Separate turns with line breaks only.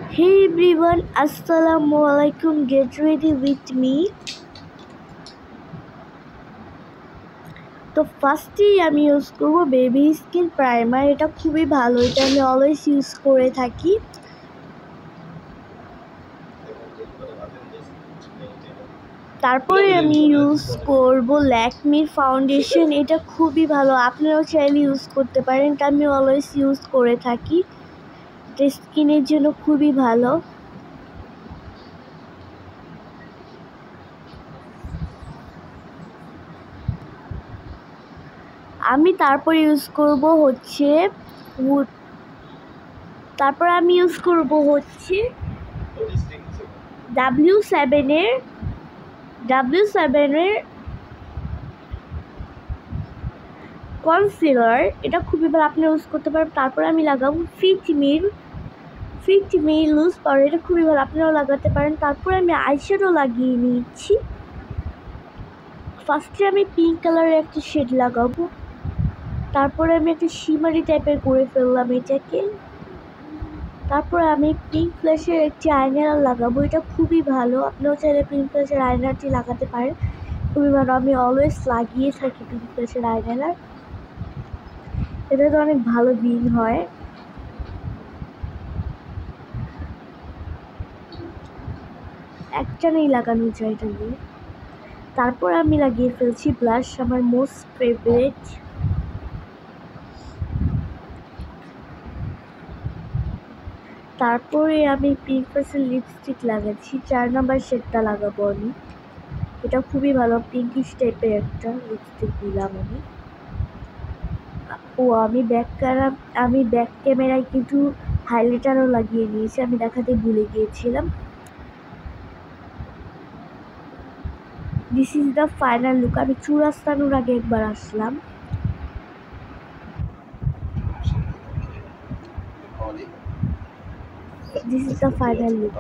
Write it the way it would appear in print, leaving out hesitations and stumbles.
Hey everyone, Assalamualaikum. Get ready with me. তো ফার্স্টেই আমি ইউজ করব বেবি স্কিন প্রাইমার। এটা খুবই ভালো, এটা আমি অলওয়েজ ইউজ করে থাকি। তারপরে আমি ইউজ করব ল্যাকমির ফাউন্ডেশন। এটা খুবই ভালো, আপনারাও চাইলে ইউজ করতে পারেন। এটা আমি অলওয়েজ ইউজ করে থাকি, এটা স্কিনের জন্য খুবই ভালো। আমি তারপর ইউজ করব হচ্ছে W7 এর কনসিলার। এটা খুবই ভালো, আপনি ইউজ করতে পারেন। তারপর আমি লাগাবো ফিট মি লুজ পাউডার। এটা খুবই ভালো, আপনারাও লাগাতে পারেন। তারপর আমি আইশ্যাডো লাগিয়ে নিচ্ছি। ফার্স্টে আমি পিঙ্ক কালারের একটা শেড লাগাবো, তারপরে আমি একটা শিমারি টাইপের করে ফেললাম এটাকে। তারপর আমি পিঙ্ক ফ্ল্যাশের একটি আইলাইনার লাগাবো। এটা খুবই ভালো, আপনিও চাইলে পিঙ্ক ফ্ল্যাশের আইলাইনারটি লাগাতে পারেন, খুবই ভালো। আমি অলওয়েজ লাগিয়ে থাকি পিঙ্ক ফ্ল্যাশের আইলাইনার, এটাতে অনেক ভালো দিন হয়। একটানেই লাগানো যায় এটা দিয়ে। তারপর আমি লাগিয়ে ফেলছি ব্লাশ, আমার মোস্ট ফেভারিট। তারপরে আমি পিঙ্ক ফ্ল্যাশের লিপস্টিক লাগাচ্ছি, 4 নাম্বার শেডটা লাগাবো আমি। এটা খুবই ভালো, পিঙ্কিশ টাইপের একটা লিপস্টিক দিলাম আমি। আমি ব্যাক ক্যামেরায় কিন্তু হাইলাইটারও লাগিয়ে নিয়েছি, আমি দেখাতে ভুলে গিয়েছিলাম। This is the final look. আমি চুরাস্তানোর আগে একবার আসলাম। This is the final look.